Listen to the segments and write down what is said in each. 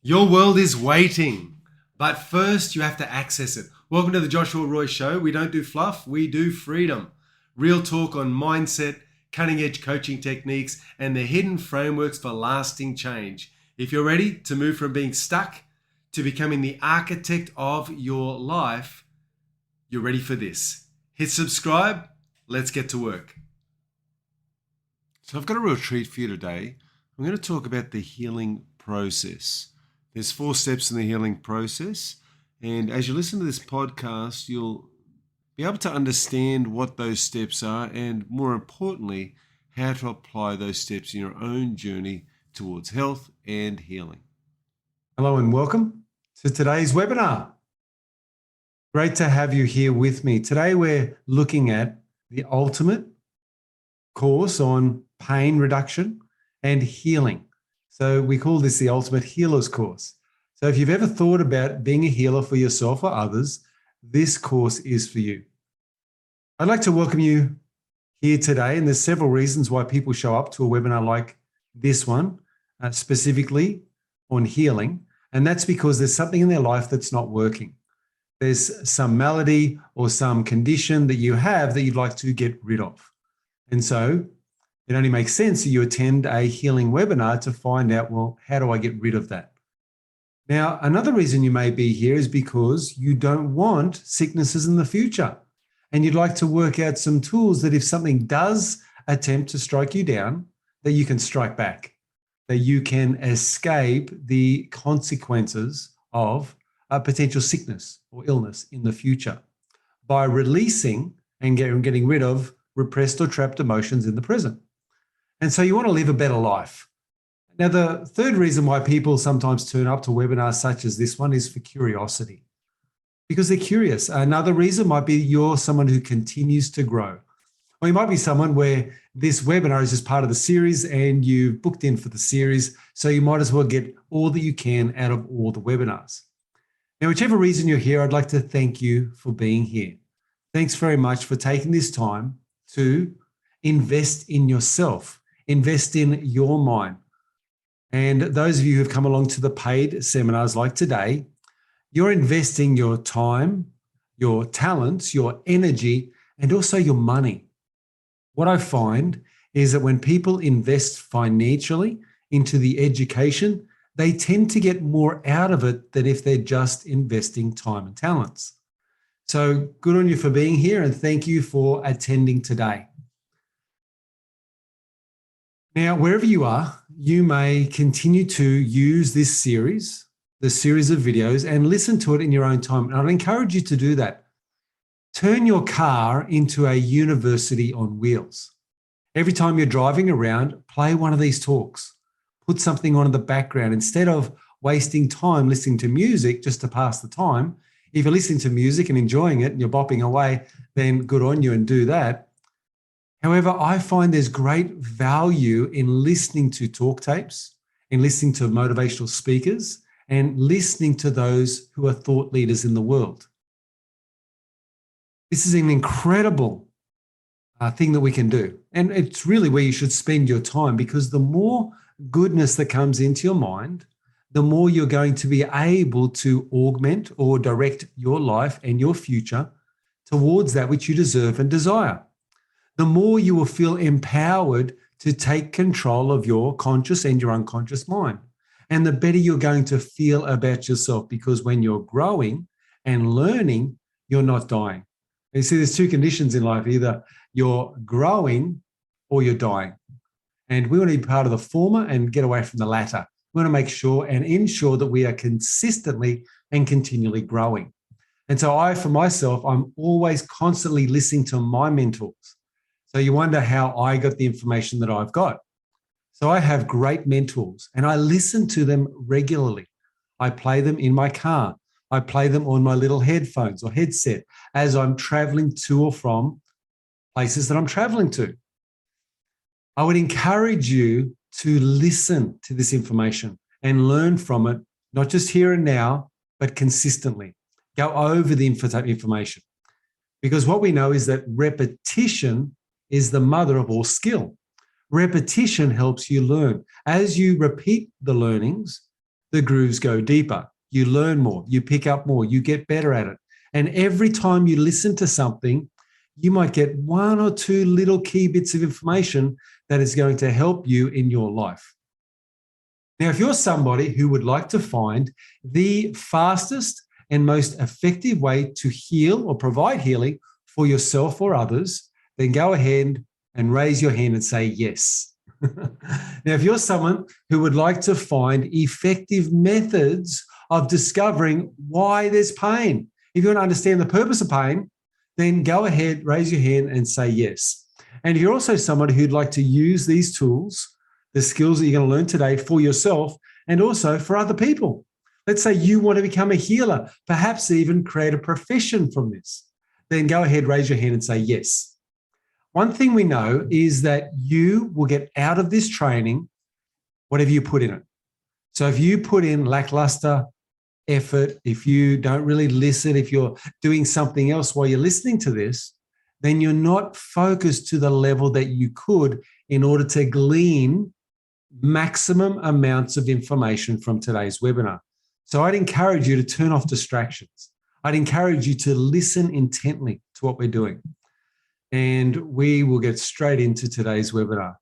Your world is waiting, but first you have to access it. Welcome to the Joshua Roy Show. We don't do fluff, we do freedom. Real talk on mindset, cutting edge coaching techniques, and the hidden frameworks for lasting change. If you're ready to move from being stuck to becoming the architect of your life, you're ready for this. Hit subscribe. Let's get to work. So I've got a real treat for you today. I'm going to talk about the healing process. There's 4 steps in the healing process. And as you listen to this podcast, you'll be able to understand what those steps are and, more importantly, how to apply those steps in your own journey towards health and healing. Hello and welcome to today's webinar. Great to have you here with me. Today we're looking at the ultimate course on pain reduction and healing. So we call this the Ultimate Healer's Course. So if you've ever thought about being a healer for yourself or others, this course is for you. I'd like to welcome you here today, and there's several reasons why people show up to a webinar like this one, specifically on healing, and that's because there's something in their life that's not working. There's some malady or some condition that you have that you'd like to get rid of. And so it only makes sense that you attend a healing webinar to find out, well, how do I get rid of that? Now, another reason you may be here is because you don't want sicknesses in the future. And you'd like to work out some tools that if something does attempt to strike you down, that you can strike back, that you can escape the consequences of a potential sickness or illness in the future by releasing and getting rid of repressed or trapped emotions in the present. And so you want to live a better life. Now, the third reason why people sometimes turn up to webinars such as this one is for curiosity, because they're curious. Another reason might be you're someone who continues to grow. Or you might be someone where this webinar is just part of the series and you've booked in for the series, so you might as well get all that you can out of all the webinars. Now, whichever reason you're here, I'd like to thank you for being here. Thanks very much for taking this time to invest in yourself, invest in your mind. And those of you who have come along to the paid seminars like today, you're investing your time, your talents, your energy, and also your money. What I find is that when people invest financially into the education, they tend to get more out of it than if they're just investing time and talents. So good on you for being here, and thank you for attending today. Now, wherever you are, you may continue to use this series, the series of videos, and listen to it in your own time. And I'd encourage you to do that. Turn your car into a university on wheels. Every time you're driving around, play one of these talks. Put something on in the background. Instead of wasting time listening to music just to pass the time, if you're listening to music and enjoying it and you're bopping away, then good on you and do that. However, I find there's great value in listening to talk tapes, in listening to motivational speakers, and listening to those who are thought leaders in the world. This is an incredible thing that we can do. And it's really where you should spend your time, because the more goodness that comes into your mind, the more you're going to be able to augment or direct your life and your future towards that which you deserve and desire. The more you will feel empowered to take control of your conscious and your unconscious mind. And the better you're going to feel about yourself, because when you're growing and learning, you're not dying. You see, there's 2 conditions in life. Either you're growing or you're dying. And we want to be part of the former and get away from the latter. We want to make sure and ensure that we are consistently and continually growing. And so for myself, I'm always constantly listening to my mentors. So you wonder how I got the information that I've got. So I have great mentors and I listen to them regularly. I play them in my car. I play them on my little headphones or headset as I'm traveling to or from places that I'm traveling to. I would encourage you to listen to this information and learn from it, not just here and now, but consistently. Go over the information. Because what we know is that repetition is the mother of all skill. Repetition helps you learn. As you repeat the learnings, the grooves go deeper. You learn more, you pick up more, you get better at it. And every time you listen to something, you might get one or two little key bits of information that is going to help you in your life. Now, if you're somebody who would like to find the fastest and most effective way to heal or provide healing for yourself or others, then go ahead and raise your hand and say yes. Now, if you're someone who would like to find effective methods of discovering why there's pain, if you want to understand the purpose of pain, then go ahead, raise your hand and say yes. And if you're also somebody who'd like to use these tools, the skills that you're going to learn today for yourself and also for other people. Let's say you want to become a healer, perhaps even create a profession from this. Then go ahead, raise your hand and say yes. One thing we know is that you will get out of this training whatever you put in it. So if you put in lackluster effort, if you don't really listen, if you're doing something else while you're listening to this, then you're not focused to the level that you could in order to glean maximum amounts of information from today's webinar. So I'd encourage you to turn off distractions. I'd encourage you to listen intently to what we're doing. And we will get straight into today's webinar.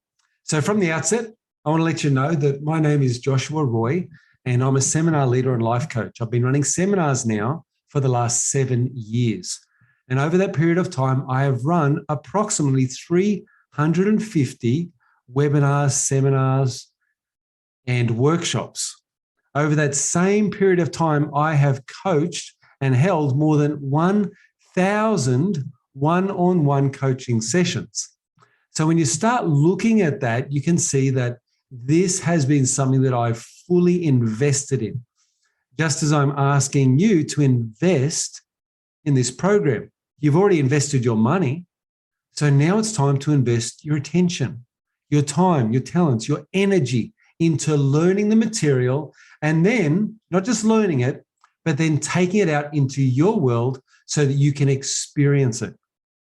So from the outset, I want to let you know that my name is Joshua Roy, and I'm a seminar leader and life coach. I've been running seminars now for the last 7 years. And over that period of time, I have run approximately 350 webinars, seminars, and workshops. Over that same period of time, I have coached and held more than 1,000 one-on-one coaching sessions. So when you start looking at that, you can see that this has been something that I've fully invested in, just as I'm asking you to invest in this program. You've already invested your money, so now it's time to invest your attention, your time, your talents, your energy into learning the material, and then not just learning it, but then taking it out into your world so that you can experience it.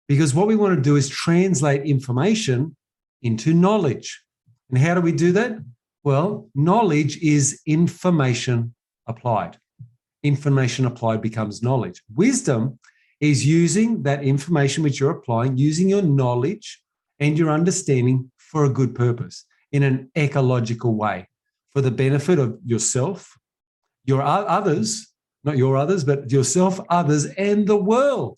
Because what we want to do is translate information into knowledge. And how do we do that? Well, knowledge is information applied. Information applied becomes knowledge. Wisdom is using that information which you're applying, using your knowledge and your understanding for a good purpose in an ecological way for the benefit of yourself, your others, not your others, but yourself, others, and the world.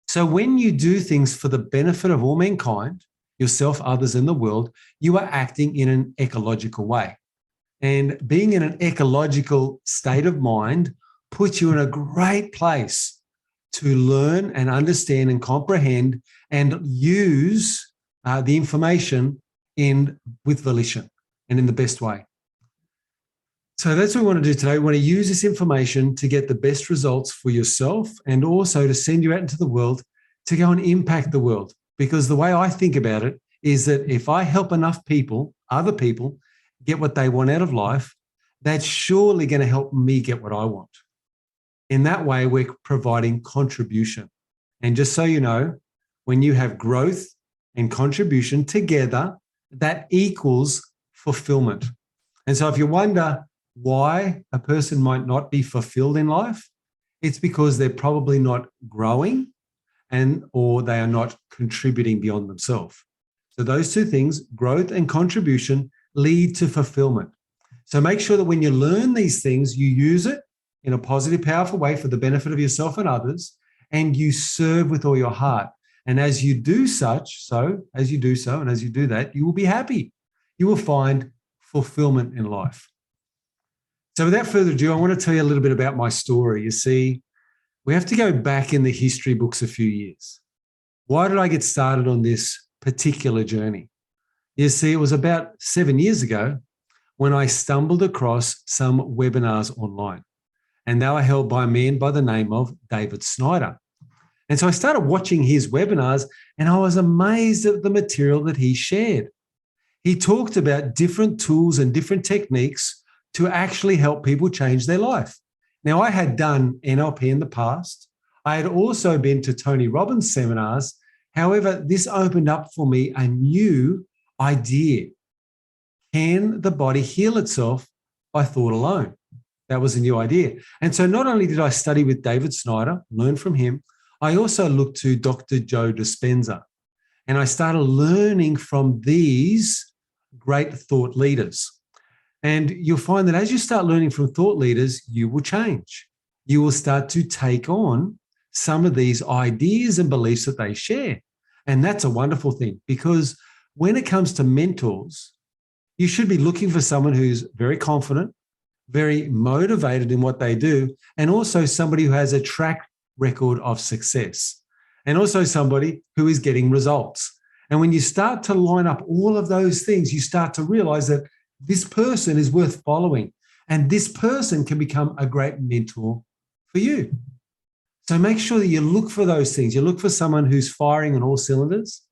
So when you do things for the benefit of all mankind, yourself, others, and the world, you are acting in an ecological way. And being in an ecological state of mind puts you in a great place to learn and understand and comprehend and use the information with volition and in the best way. So that's what we want to do today. We want to use this information to get the best results for yourself and also to send you out into the world to go and impact the world. Because the way I think about it is that if I help enough people, other people, get what they want out of life, that's surely going to help me get what I want. In that way, we're providing contribution. And just so you know, when you have growth and contribution together, that equals fulfillment. And so if you wonder why a person might not be fulfilled in life, it's because they're probably not growing or they are not contributing beyond themselves. So those two things, growth and contribution, lead to fulfillment. So make sure that when you learn these things, you use it in a positive, powerful way for the benefit of yourself and others, and you serve with all your heart. And as you do as you do that, you will be happy. You will find fulfillment in life. So without further ado, I want to tell you a little bit about my story. You see, we have to go back in the history books a few years. Why did I get started on this particular journey? You see, it was about 7 years ago when I stumbled across some webinars online, and they were held by a man by the name of David Snyder. And so I started watching his webinars, and I was amazed at the material that he shared. He talked about different tools and different techniques to actually help people change their life. Now, I had done NLP in the past. I had also been to Tony Robbins seminars. However, this opened up for me a new idea. Can the body heal itself by thought alone. That was a new idea. And so not only did I study with David Snyder, learn from him, I also looked to Dr. Joe Dispenza. And I started learning from these great thought leaders. And you'll find that as you start learning from thought leaders, you will change. You will start to take on some of these ideas and beliefs that they share. And that's a wonderful thing, because when it comes to mentors, you should be looking for someone who's very confident, very motivated in what they do, and also somebody who has a track record of success, and also somebody who is getting results. And when you start to line up all of those things, you start to realize that this person is worth following, and this person can become a great mentor for you. So make sure that you look for those things. You look for someone who's firing on all cylinders.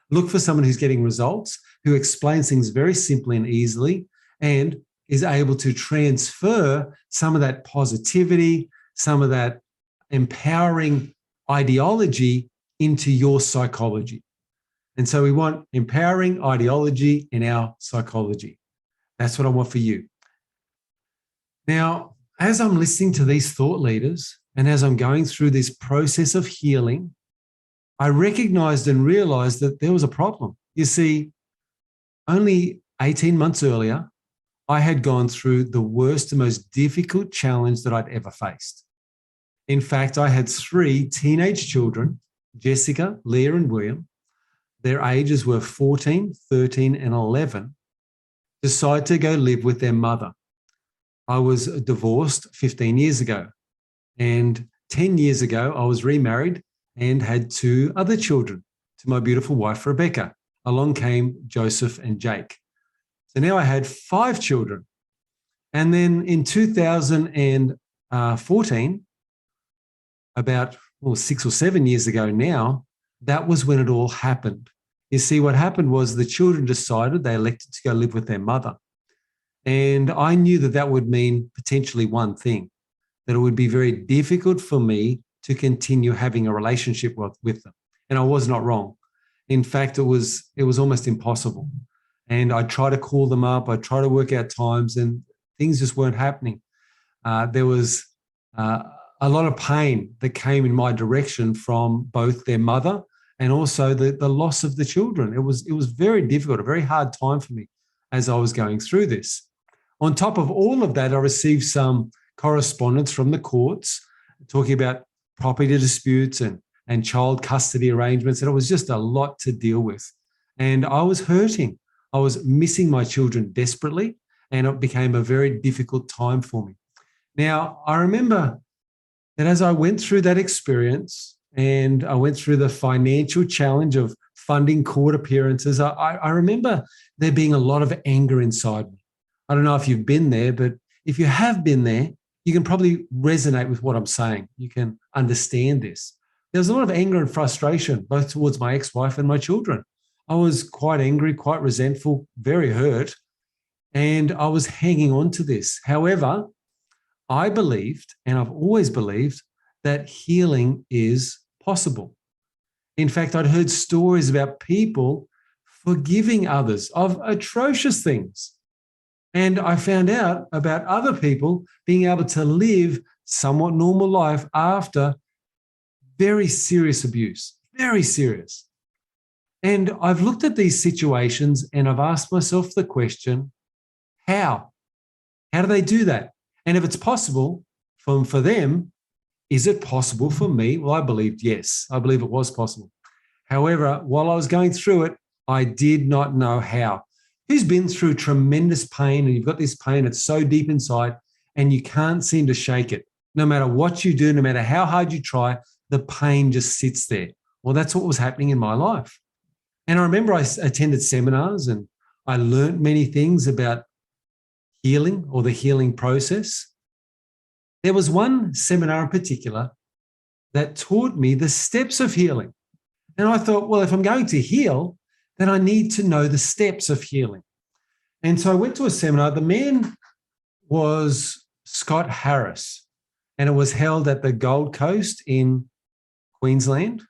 Look for someone who's getting results, who explains things very simply and easily, and is able to transfer some of that positivity, some of that empowering ideology into your psychology. And so we want empowering ideology in our psychology. That's what I want for you. Now, as I'm listening to these thought leaders and as I'm going through this process of healing, I recognized and realized that there was a problem. You see, only 18 months earlier, I had gone through the worst and most difficult challenge that I'd ever faced. In fact, I had 3 teenage children, Jessica, Leah, and William. Their ages were 14, 13, and 11, decide to go live with their mother. I was divorced 15 years ago. And 10 years ago, I was remarried and had 2 other children to my beautiful wife, Rebecca. Along came Joseph and Jake. So now I had 5 children. And then in 2014, about 6 or 7 years ago now, that was when it all happened. You see, what happened was the children decided they elected to go live with their mother. And I knew that that would mean potentially one thing, that it would be very difficult for me to continue having a relationship with them. And I was not wrong. In fact, it was almost impossible. And I'd try to call them up. I'd try to work out times, and things just weren't happening. There was a lot of pain that came in my direction from both their mother and also the loss of the children. It was very difficult, a very hard time for me as I was going through this. On top of all of that, I received some correspondence from the courts talking about property disputes and child custody arrangements, and it was just a lot to deal with. And I was hurting. I was missing my children desperately, and it became a very difficult time for me. Now, I remember that as I went through that experience and I went through the financial challenge of funding court appearances, I remember there being a lot of anger inside me. I don't know if you've been there, but if you have been there, you can probably resonate with what I'm saying. You can understand this. There's a lot of anger and frustration, both towards my ex-wife and my children. I was quite angry, quite resentful, very hurt, and I was hanging on to this. However, I believed, and I've always believed, that healing is possible. In fact, I'd heard stories about people forgiving others of atrocious things. And I found out about other people being able to live somewhat normal life after very serious abuse, very serious. And I've looked at these situations and I've asked myself the question, how? How do they do that? And if it's possible for them, is it possible for me? Well, I believed yes. I believe it was possible. However, while I was going through it, I did not know how. Who's been through tremendous pain and you've got this pain that's so deep inside and you can't seem to shake it? No matter what you do, no matter how hard you try, the pain just sits there. Well, that's what was happening in my life. And I remember I attended seminars and I learned many things about healing or the healing process. There was one seminar in particular that taught me the steps of healing. And I thought, well, if I'm going to heal, then I need to know the steps of healing. And so I went to a seminar. The man was Scott Harris, and it was held at the Gold Coast in Queensland.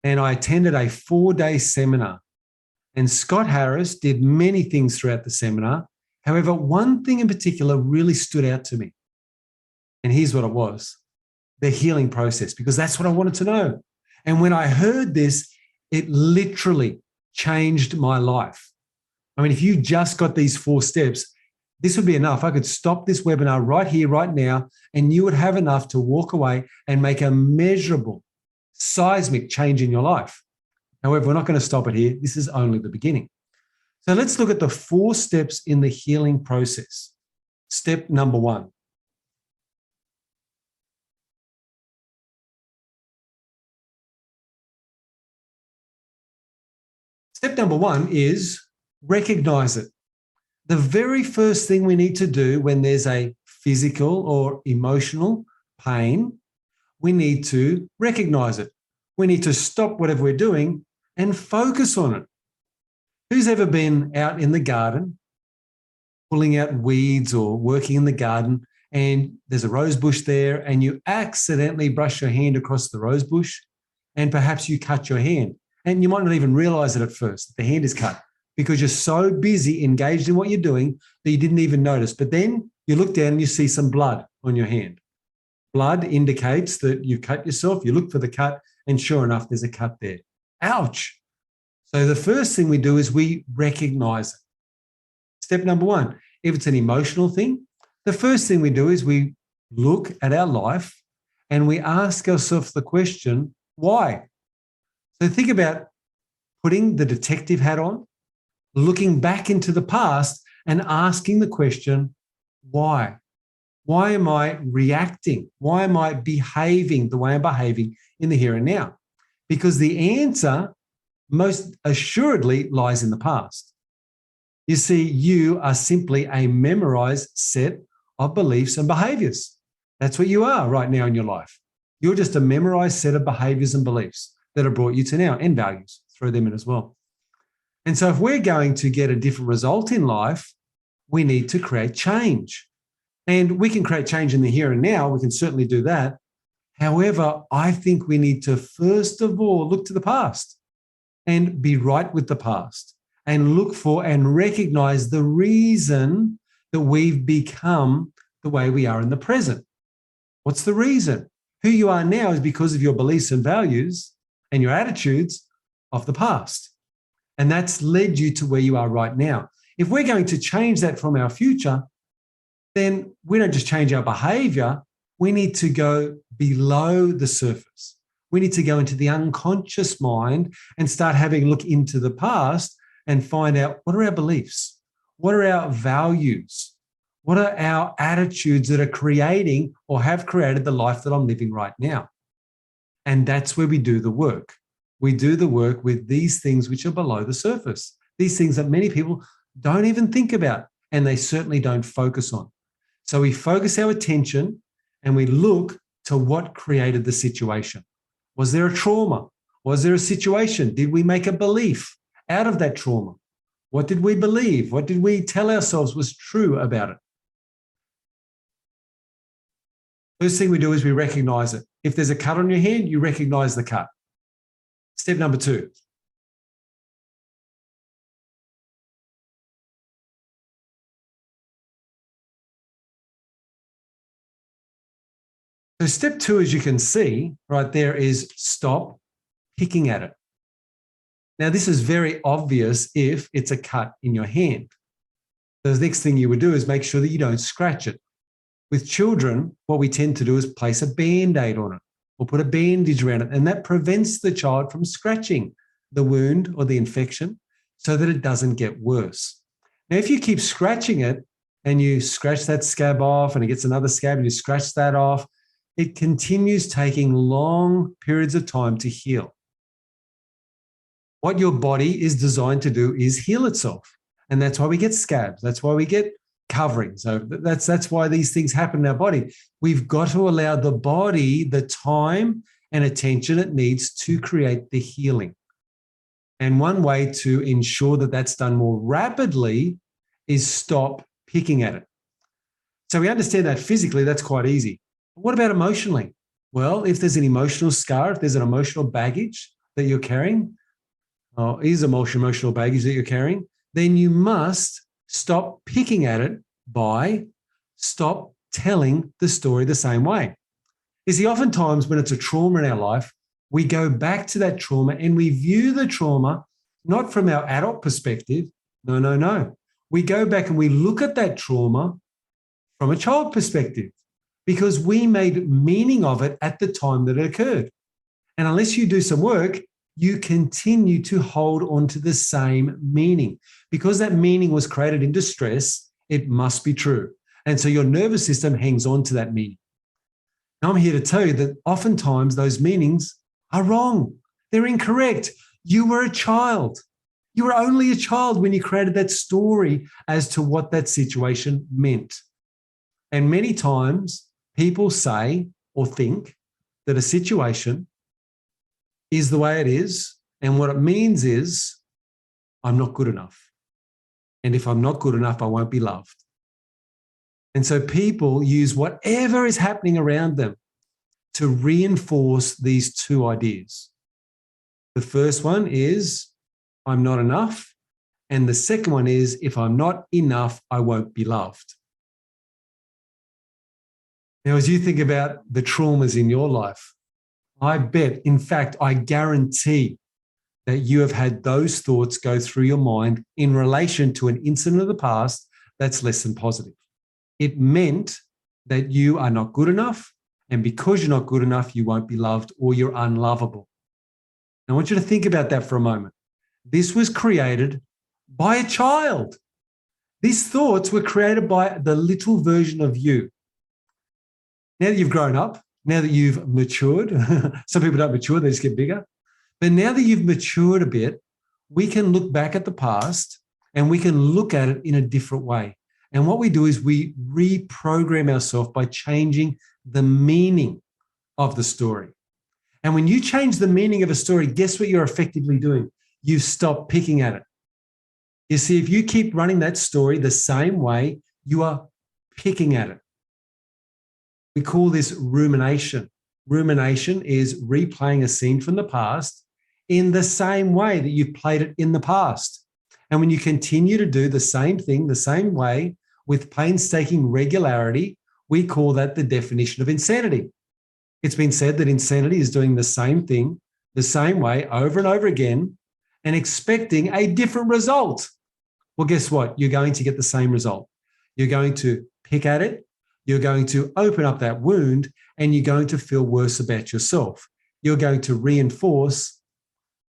And I attended a 4-day seminar. And Scott Harris did many things throughout the seminar. However, one thing in particular really stood out to me. And here's what it was: the healing process, because that's what I wanted to know. And when I heard this, it literally changed my life. I mean, if you just got these 4 steps, this would be enough. I could stop this webinar right here, right now, and you would have enough to walk away and make a measurable, seismic change in your life. However, we're not going to stop it here. This is only the beginning. So let's look at the 4 steps in the healing process. Step number 1. Step number 1 is recognize it. The very first thing we need to do when there's a physical or emotional pain, we need to recognize it. We need to stop whatever we're doing and focus on it. Who's ever been out in the garden, pulling out weeds or working in the garden, and there's a rose bush there, and you accidentally brush your hand across the rose bush, and perhaps you cut your hand, and you might not even realize it at first, the hand is cut, because you're so busy engaged in what you're doing that you didn't even notice. But then you look down and you see some blood on your hand. Blood indicates that you cut yourself. You look for the cut, and sure enough, there's a cut there. Ouch. So the first thing we do is we recognize it. Step number 1, if it's an emotional thing, the first thing we do is we look at our life and we ask ourselves the question, why? So think about putting the detective hat on, looking back into the past and asking the question, why? Why am I reacting? Why am I behaving the way I'm behaving in the here and now? Because the answer most assuredly lies in the past. You see, you are simply a memorized set of beliefs and behaviors. That's what you are right now in your life. You're just a memorized set of behaviors and beliefs that have brought you to now, and values. Throw them in as well. And so if we're going to get a different result in life, we need to create change. And we can create change in the here and now. We can certainly do that. However, I think we need to first of all look to the past and be right with the past and look for and recognize the reason that we've become the way we are in the present. What's the reason? Who you are now is because of your beliefs and values and your attitudes of the past. And that's led you to where you are right now. If we're going to change that from our future, then we don't just change our behavior. We need to go below the surface. We need to go into the unconscious mind and start having a look into the past and find out, what are our beliefs? What are our values? What are our attitudes that are creating or have created the life that I'm living right now? And that's where we do the work. We do the work with these things which are below the surface, these things that many people don't even think about, and they certainly don't focus on. So we focus our attention and we look to what created the situation. Was there a trauma? Was there a situation? Did we make a belief out of that trauma? What did we believe? What did we tell ourselves was true about it? First thing we do is we recognize it. If there's a cut on your hand, you recognize the cut. Step number 2. So step 2, as you can see right there, is stop picking at it. Now, this is very obvious if it's a cut in your hand. The next thing you would do is make sure that you don't scratch it. With children, what we tend to do is place a Band-Aid on it or put a bandage around it, and that prevents the child from scratching the wound or the infection so that it doesn't get worse. Now, if you keep scratching it and you scratch that scab off and it gets another scab and you scratch that off, it continues taking long periods of time to heal. What your body is designed to do is heal itself. And that's why we get scabs. That's why we get coverings. So that's why these things happen in our body. We've got to allow the body the time and attention it needs to create the healing. And one way to ensure that that's done more rapidly is stop picking at it. So we understand that physically, that's quite easy. But what about emotionally? Well, if there's an emotional scar, if there's an emotional baggage that you're carrying, or is emotional baggage that you're carrying, then you must stop picking at it by stop telling the story the same way. You see, oftentimes when it's a trauma in our life, we go back to that trauma and we view the trauma not from our adult perspective. No, no, no. We go back and we look at that trauma from a child perspective because we made meaning of it at the time that it occurred. And unless you do some work, you continue to hold on to the same meaning. Because that meaning was created in distress, it must be true. And so your nervous system hangs on to that meaning. Now I'm here to tell you that oftentimes those meanings are wrong. They're incorrect. You were a child. You were only a child when you created that story as to what that situation meant. And many times people say or think that a situation is the way it is. And what it means is, I'm not good enough. And if I'm not good enough, I won't be loved. And so people use whatever is happening around them to reinforce these two ideas. The first one is, I'm not enough. And the second one is, if I'm not enough, I won't be loved. Now, as you think about the traumas in your life, I bet, in fact, I guarantee that you have had those thoughts go through your mind in relation to an incident of the past that's less than positive. It meant that you are not good enough, and because you're not good enough, you won't be loved or you're unlovable. Now, I want you to think about that for a moment. This was created by a child. These thoughts were created by the little version of you. Now that you've grown up, now that you've matured, some people don't mature, they just get bigger. But now that you've matured a bit, we can look back at the past and we can look at it in a different way. And what we do is we reprogram ourselves by changing the meaning of the story. And when you change the meaning of a story, guess what you're effectively doing? You stop picking at it. You see, if you keep running that story the same way, you are picking at it. We call this rumination. Rumination is replaying a scene from the past in the same way that you've played it in the past. And when you continue to do the same thing the same way with painstaking regularity, we call that the definition of insanity. It's been said that insanity is doing the same thing the same way over and over again and expecting a different result. Well, guess what? You're going to get the same result. You're going to pick at it. You're going to open up that wound and you're going to feel worse about yourself. You're going to reinforce,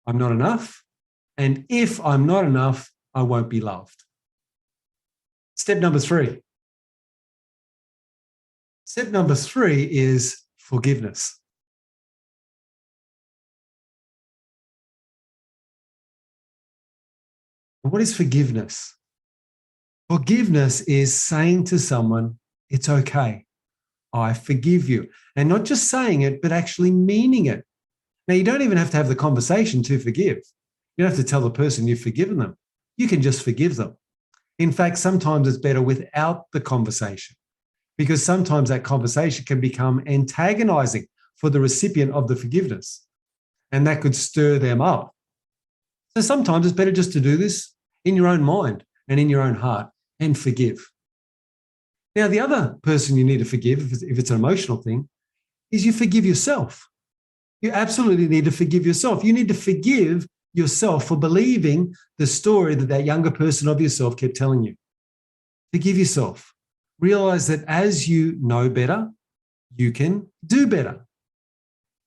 I'm not enough. And if I'm not enough, I won't be loved. Step number 3. Step number 3 is forgiveness. What is forgiveness? Forgiveness is saying to someone, it's okay. I forgive you. And not just saying it, but actually meaning it. Now, you don't even have to have the conversation to forgive. You don't have to tell the person you've forgiven them. You can just forgive them. In fact, sometimes it's better without the conversation because sometimes that conversation can become antagonizing for the recipient of the forgiveness, and that could stir them up. So sometimes it's better just to do this in your own mind and in your own heart and forgive. Now, the other person you need to forgive, if it's an emotional thing, is you forgive yourself. You absolutely need to forgive yourself. You need to forgive yourself for believing the story that that younger person of yourself kept telling you. Forgive yourself. Realize that as you know better, you can do better.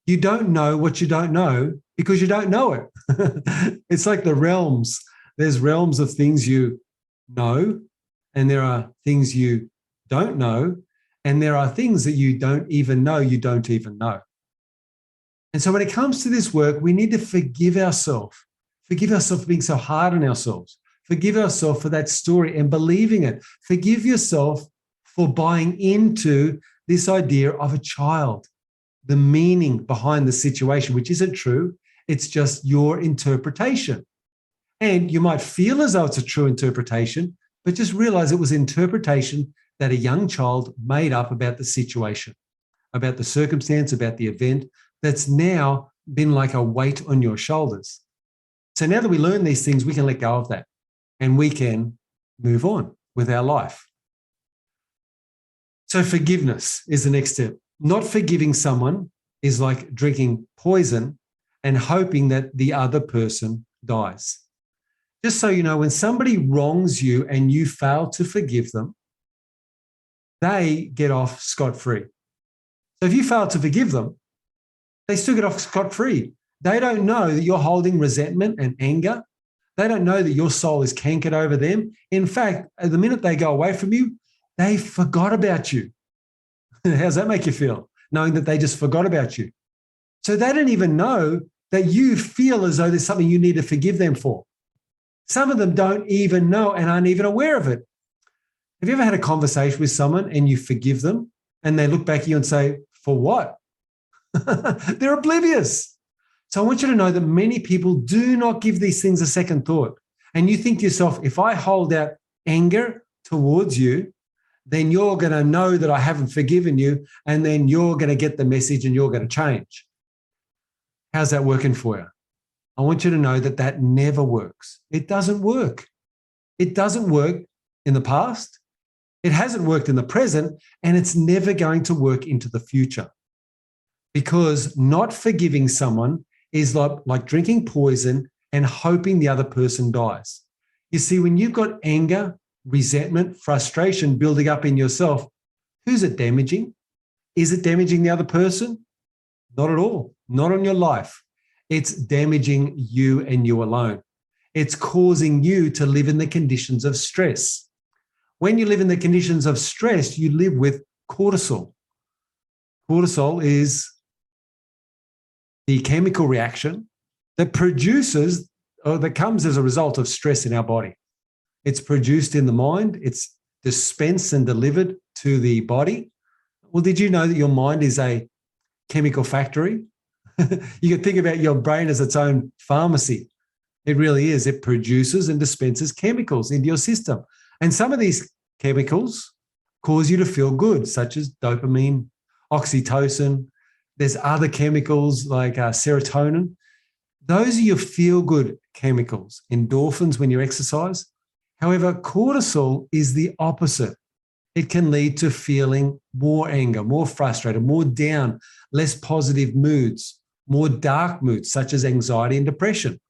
You don't know what you don't know because you don't know it. It's like the realms. There's realms of things you know, and there are things you don't know, and there are things that you don't even know you don't even know. And so when it comes to this work, we need to forgive ourselves. Forgive ourselves for being so hard on ourselves. Forgive ourselves for that story and believing it. Forgive yourself for buying into this idea of a child, the meaning behind the situation, which isn't true. It's just your interpretation. And you might feel as though it's a true interpretation, but just realize it was interpretation that a young child made up about the situation, about the circumstance, about the event that's now been like a weight on your shoulders. So now that we learn these things, we can let go of that and we can move on with our life. So forgiveness is the next step. Not forgiving someone is like drinking poison and hoping that the other person dies. Just so you know, when somebody wrongs you and you fail to forgive them, they get off scot-free. So if you fail to forgive them, they still get off scot-free. They don't know that you're holding resentment and anger. They don't know that your soul is cankered over them. In fact, the minute they go away from you, they forgot about you. How does that make you feel? Knowing that they just forgot about you. So they don't even know that you feel as though there's something you need to forgive them for. Some of them don't even know and aren't even aware of it. Have you ever had a conversation with someone and you forgive them and they look back at you and say, for what? They're oblivious. So I want you to know that many people do not give these things a second thought. And you think to yourself, if I hold out anger towards you, then you're going to know that I haven't forgiven you, and then you're going to get the message and you're going to change. How's that working for you? I want you to know that that never works. It doesn't work. It doesn't work in the past. It hasn't worked in the present, and it's never going to work into the future. Because not forgiving someone is like drinking poison and hoping the other person dies. You see, when you've got anger, resentment, frustration building up in yourself, who's it damaging? Is it damaging the other person? Not at all. Not on your life. It's damaging you and you alone. It's causing you to live in the conditions of stress. When you live in the conditions of stress, you live with cortisol. Cortisol is the chemical reaction that produces or that comes as a result of stress in our body. It's produced in the mind. It's dispensed and delivered to the body. Well, did you know that your mind is a chemical factory? You can think about your brain as its own pharmacy. It really is. It produces and dispenses chemicals into your system. And some of these chemicals cause you to feel good, such as dopamine, oxytocin. There's other chemicals like serotonin. Those are your feel-good chemicals, endorphins when you exercise. However, cortisol is the opposite. It can lead to feeling more anger, more frustrated, more down, less positive moods, more dark moods, such as anxiety and depression.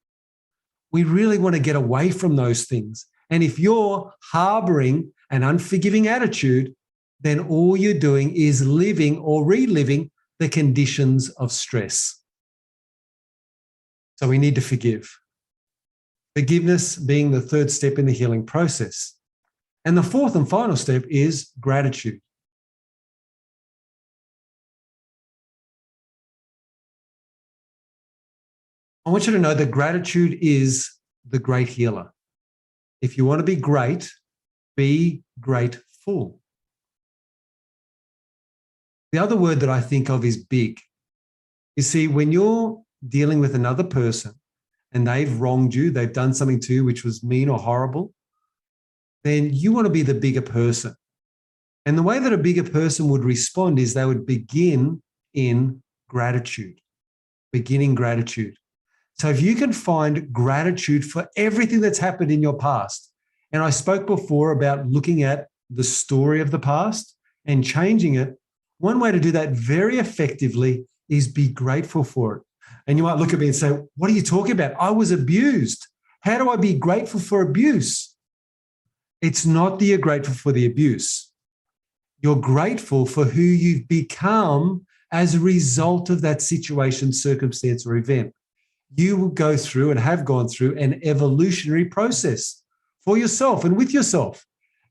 We really want to get away from those things. And if you're harboring an unforgiving attitude, then all you're doing is living or reliving the conditions of stress. So we need to forgive. Forgiveness being the third step in the healing process. And the fourth and final step is gratitude. I want you to know that gratitude is the great healer. If you want to be grateful. The other word that I think of is big. You see, when you're dealing with another person and they've wronged you, they've done something to you which was mean or horrible, then you want to be the bigger person. And the way that a bigger person would respond is they would begin in gratitude, beginning gratitude. So if you can find gratitude for everything that's happened in your past, and I spoke before about looking at the story of the past and changing it, one way to do that very effectively is be grateful for it. And you might look at me and say, what are you talking about? I was abused. How do I be grateful for abuse? It's not that you're grateful for the abuse. You're grateful for who you've become as a result of that situation, circumstance, or event. You will go through and have gone through an evolutionary process for yourself and with yourself.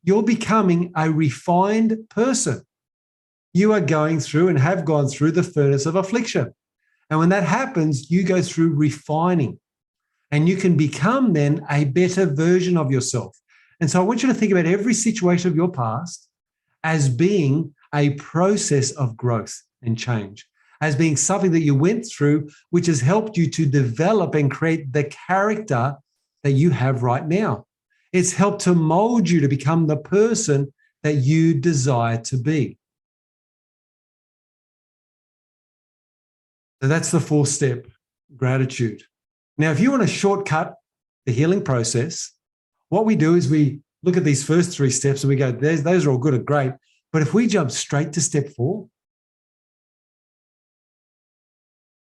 You're becoming a refined person. You are going through and have gone through the furnace of affliction. And when that happens, you go through refining and you can become then a better version of yourself. And so I want you to think about every situation of your past as being a process of growth and change, as being something that you went through, which has helped you to develop and create the character that you have right now. It's helped to mold you to become the person that you desire to be. So that's the fourth step, gratitude. Now, if you want to shortcut the healing process, what we do is we look at these first 3 steps and we go, those are all good and great. But if we jump straight to step 4,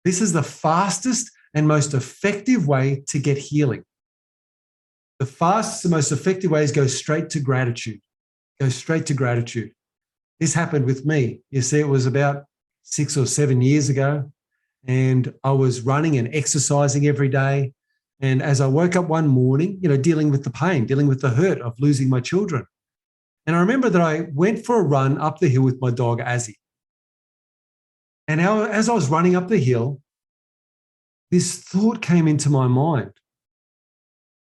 this is the fastest and most effective way to get healing. The fastest and most effective way is go straight to gratitude. Go straight to gratitude. This happened with me. You see, it was about 6 or 7 years ago, and I was running and exercising every day. And as I woke up one morning, dealing with the pain, dealing with the hurt of losing my children. And I remember that I went for a run up the hill with my dog, Azzy. And as I was running up the hill, this thought came into my mind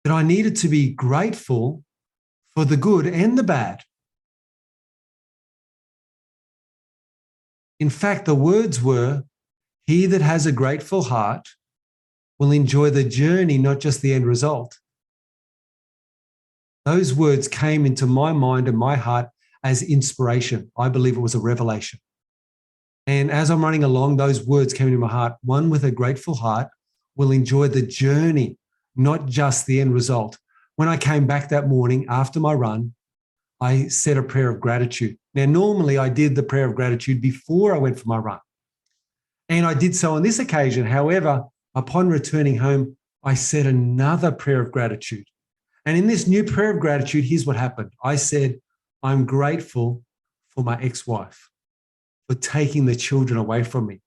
that I needed to be grateful for the good and the bad. In fact, the words were, "He that has a grateful heart will enjoy the journey, not just the end result." Those words came into my mind and my heart as inspiration. I believe it was a revelation. And as I'm running along, those words came into my heart. One with a grateful heart will enjoy the journey, not just the end result. When I came back that morning after my run, I said a prayer of gratitude. Now, normally I did the prayer of gratitude before I went for my run. And I did so on this occasion. However, upon returning home, I said another prayer of gratitude. And in this new prayer of gratitude, here's what happened. I said, I'm grateful for my ex-wife, for taking the children away from me.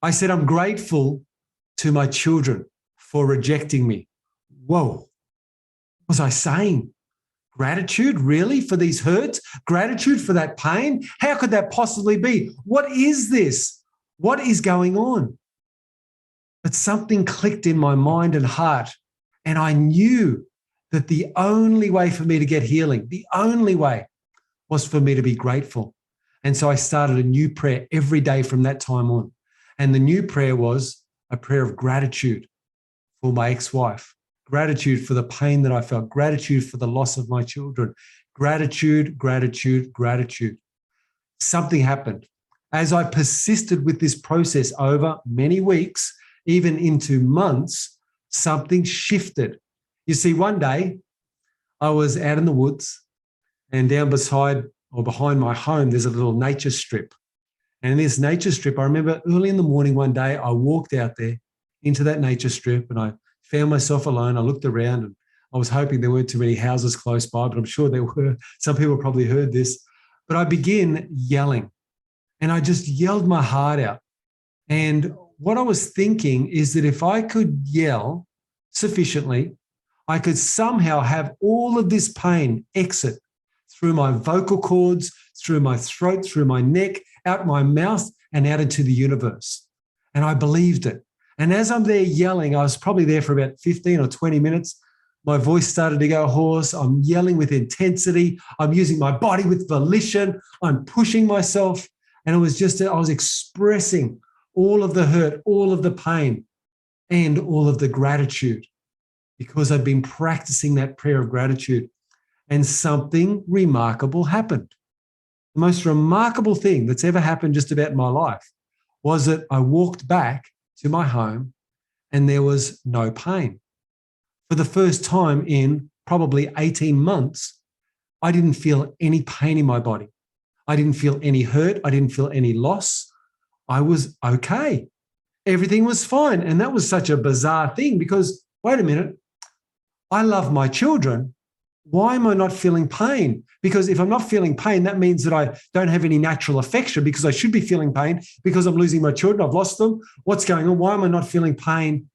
I said, I'm grateful to my children for rejecting me. Whoa, what was I saying? Gratitude, really, for these hurts? Gratitude for that pain? How could that possibly be? What is this? What is going on? But something clicked in my mind and heart, and I knew that the only way for me to get healing, the only way, was for me to be grateful. And so I started a new prayer every day from that time on. And the new prayer was a prayer of gratitude for my ex-wife, gratitude for the pain that I felt, gratitude for the loss of my children, gratitude, gratitude, gratitude. Something happened. As I persisted with this process over many weeks, even into months, something shifted. You see, one day I was out in the woods, and down beside or behind my home, there's a little nature strip. And in this nature strip, I remember early in the morning one day, I walked out there into that nature strip and I found myself alone. I looked around and I was hoping there weren't too many houses close by, but I'm sure there were. Some people probably heard this. But I began yelling, and I just yelled my heart out. And what I was thinking is that if I could yell sufficiently, I could somehow have all of this pain exit through my vocal cords, through my throat, through my neck, out my mouth, and out into the universe. And I believed it. And as I'm there yelling, I was probably there for about 15 or 20 minutes. My voice started to go hoarse. I'm yelling with intensity. I'm using my body with volition. I'm pushing myself. And it was just, I was expressing all of the hurt, all of the pain, and all of the gratitude, because I'd been practicing that prayer of gratitude. And something remarkable happened. The most remarkable thing that's ever happened just about in my life was that I walked back to my home and there was no pain. For the first time in probably 18 months, I didn't feel any pain in my body. I didn't feel any hurt. I didn't feel any loss. I was okay. Everything was fine. And that was such a bizarre thing because, wait a minute, I love my children. Why am I not feeling pain? Because if I'm not feeling pain, that means that I don't have any natural affection, because I should be feeling pain because I'm losing my children. I've lost them. What's going on? Why am I not feeling pain?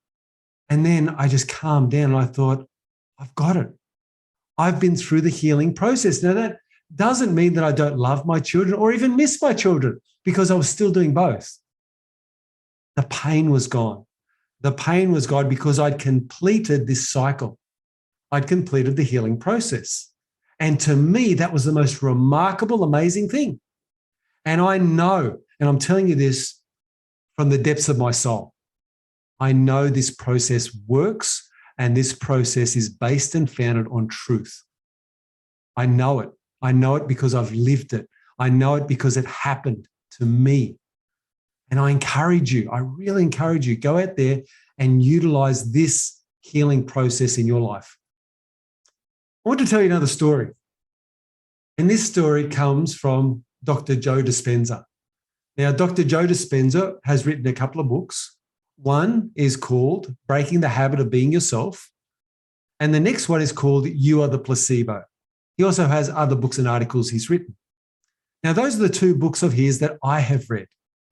And then I just calmed down and I thought, I've got it. I've been through the healing process. Now, that doesn't mean that I don't love my children or even miss my children, because I was still doing both. The pain was gone. The pain was gone because I'd completed this cycle. I'd completed the healing process. And to me, that was the most remarkable, amazing thing. And I know, and I'm telling you this from the depths of my soul, I know this process works, and this process is based and founded on truth. I know it. I know it because I've lived it. I know it because it happened to me. And I encourage you, I really encourage you, go out there and utilize this healing process in your life. I want to tell you another story. And this story comes from Dr. Joe Dispenza. Now, Dr. Joe Dispenza has written a couple of books. One is called Breaking the Habit of Being Yourself. And the next one is called You Are the Placebo. He also has other books and articles he's written. Now, those are the two books of his that I have read.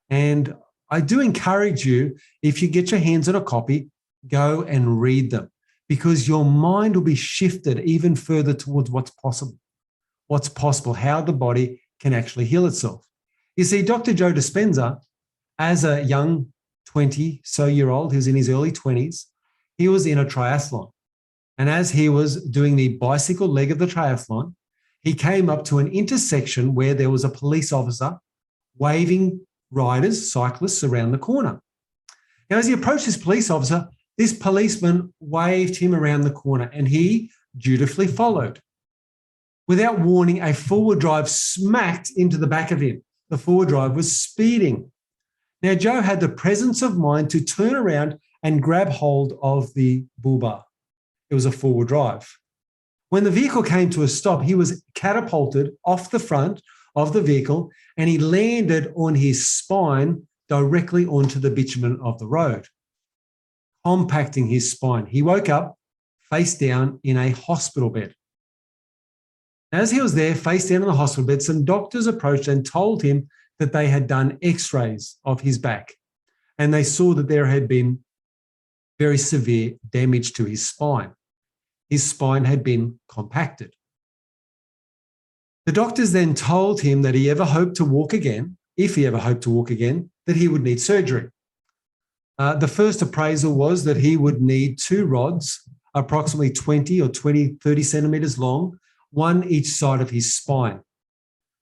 And I do encourage you, if you get your hands on a copy, go and read them, because your mind will be shifted even further towards what's possible, how the body can actually heal itself. You see, Dr. Joe Dispenza, as a young 20-so-year-old, he was in his early 20s, he was in a triathlon. And as he was doing the bicycle leg of the triathlon, he came up to an intersection where there was a police officer waving riders, cyclists around the corner. Now, as he approached this police officer, this policeman waved him around the corner and he dutifully followed. Without warning, a forward drive smacked into the back of him. The forward drive was speeding. Now, Joe had the presence of mind to turn around and grab hold of the bull bar. It was a forward drive. When the vehicle came to a stop, he was catapulted off the front of the vehicle and he landed on his spine directly onto the bitumen of the road, compacting his spine. He woke up face down in a hospital bed. As he was there, face down in the hospital bed, some doctors approached and told him that they had done x-rays of his back and they saw that there had been very severe damage to his spine. His spine had been compacted. The doctors then told him that he ever hoped to walk again, if he ever hoped to walk again, that he would need surgery. The first appraisal was that he would need 2 rods, approximately 30 centimeters long, one each side of his spine.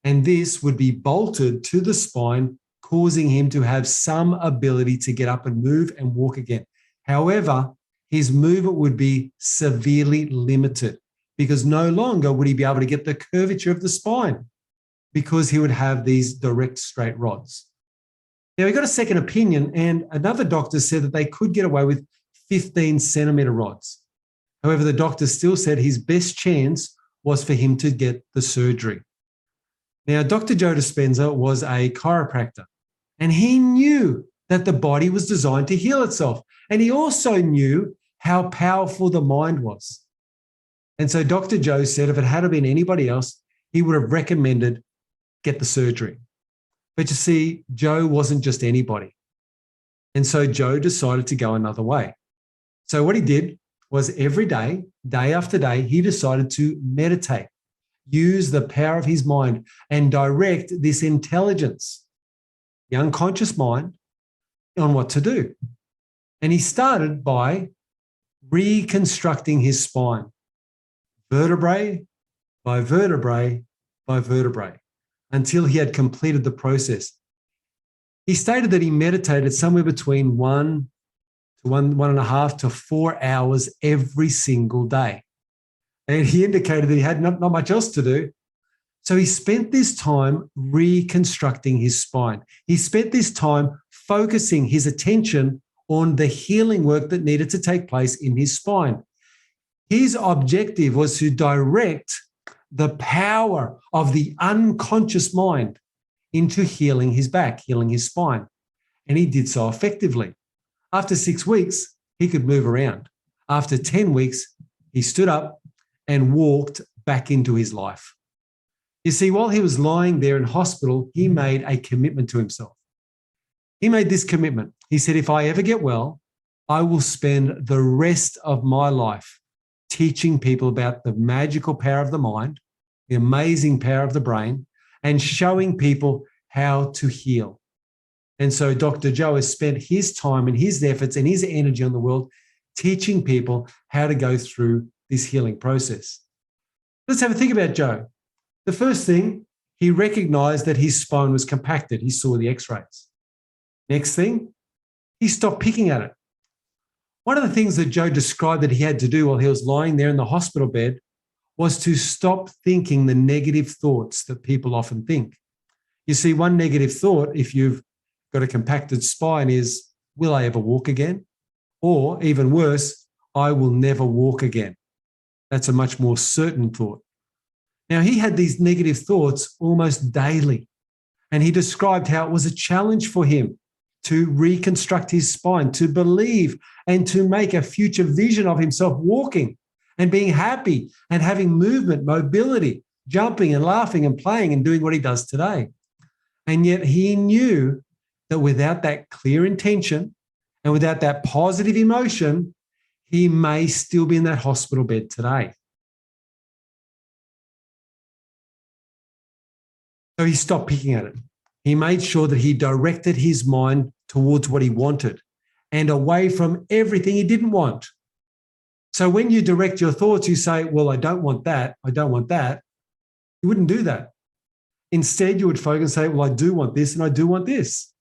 And this would be bolted to the spine, causing him to have some ability to get up and move and walk again. However, his movement would be severely limited because no longer would he be able to get the curvature of the spine because he would have these direct straight rods. Now, he got a second opinion and another doctor said that they could get away with 15 centimeter rods. However, the doctor still said his best chance was for him to get the surgery. Now, Dr. Joe Dispenza was a chiropractor and he knew that the body was designed to heal itself. And he also knew how powerful the mind was. And so Dr. Joe said if it had been anybody else, he would have recommended get the surgery. But you see, Joe wasn't just anybody. And so Joe decided to go another way. So what he did was every day, day after day, he decided to meditate, use the power of his mind and direct this intelligence, the unconscious mind, on what to do. And he started by reconstructing his spine, vertebrae by vertebrae by vertebrae, until he had completed the process. He stated that he meditated somewhere between 1.5 to 4 hours every single day. And he indicated that he had not much else to do. So he spent this time reconstructing his spine. He spent this time focusing his attention on the healing work that needed to take place in his spine. His objective was to direct the power of the unconscious mind into healing his back, healing his spine. And he did so effectively. After 6 weeks, he could move around. After 10 weeks, he stood up and walked back into his life. You see, while he was lying there in hospital, he made a commitment to himself. He made this commitment. He said, if I ever get well, I will spend the rest of my life teaching people about the magical power of the mind, the amazing power of the brain, and showing people how to heal. And so Dr. Joe has spent his time and his efforts and his energy on the world teaching people how to go through this healing process. Let's have a think about Joe. The first thing, he recognized that his spine was compacted. He saw the x-rays. Next thing, he stopped picking at it. One of the things that Joe described that he had to do while he was lying there in the hospital bed was to stop thinking the negative thoughts that people often think. You see, one negative thought, if you've got a compacted spine, is, will I ever walk again? Or even worse, I will never walk again. That's a much more certain thought. Now, he had these negative thoughts almost daily, and he described how it was a challenge for him to reconstruct his spine, to believe and to make a future vision of himself walking and being happy and having movement, mobility, jumping and laughing and playing and doing what he does today. And yet he knew that without that clear intention and without that positive emotion, he may still be in that hospital bed today. So he stopped picking at it. He made sure that he directed his mind towards what he wanted and away from everything he didn't want. So when you direct your thoughts, you say, well, I don't want that. I don't want that. You wouldn't do that. Instead, you would focus and say, well, I do want this and I do want this.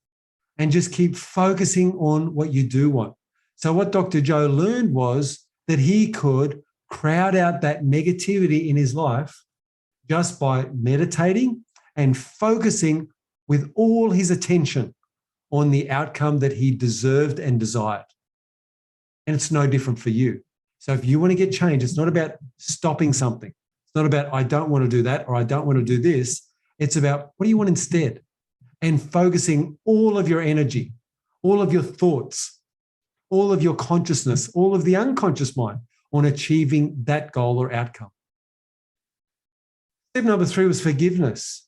And just keep focusing on what you do want. So what Dr. Joe learned was that he could crowd out that negativity in his life just by meditating and focusing with all his attention on the outcome that he deserved and desired. And it's no different for you. So if you want to get change, it's not about stopping something. It's not about, I don't want to do that or I don't want to do this. It's about, what do you want instead? And focusing all of your energy, all of your thoughts, all of your consciousness, all of the unconscious mind on achieving that goal or outcome. Step number 3 was forgiveness.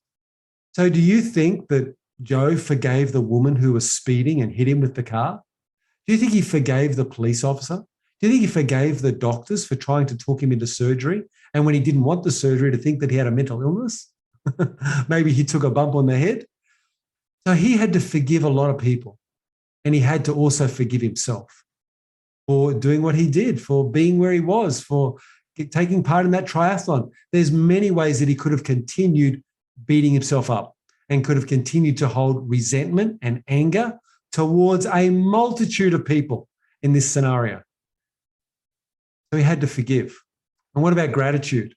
So do you think that Joe forgave the woman who was speeding and hit him with the car? Do you think he forgave the police officer? Do you think he forgave the doctors for trying to talk him into surgery? And when he didn't want the surgery, to think that he had a mental illness? Maybe he took a bump on the head. So he had to forgive a lot of people. And he had to also forgive himself for doing what he did, for being where he was, for taking part in that triathlon. There's many ways that he could have continued beating himself up and could have continued to hold resentment and anger towards a multitude of people in this scenario. So he had to forgive. And what about gratitude?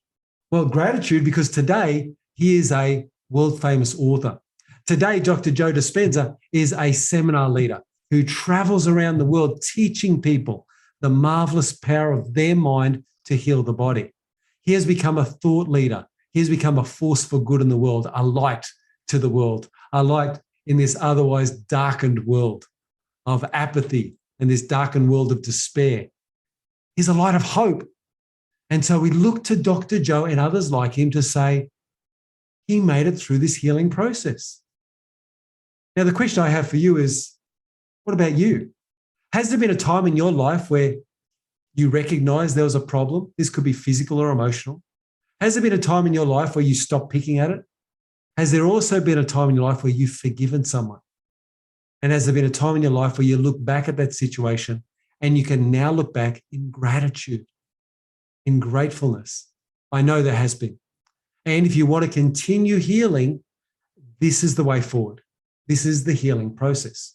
Well, gratitude, because today he is a world famous author. Today, Dr. Joe Dispenza is a seminar leader who travels around the world teaching people the marvelous power of their mind to heal the body. He has become a thought leader. He has become a force for good in the world, a light to the world, a light in this otherwise darkened world of apathy and this darkened world of despair. He's a light of hope. And so we look to Dr. Joe and others like him to say, he made it through this healing process. Now, the question I have for you is, what about you? Has there been a time in your life where you recognize there was a problem? This could be physical or emotional. Has there been a time in your life where you stopped picking at it? Has there also been a time in your life where you've forgiven someone? And has there been a time in your life where you look back at that situation and you can now look back in gratitude, in gratefulness? I know there has been. And if you want to continue healing, this is the way forward. This is the healing process.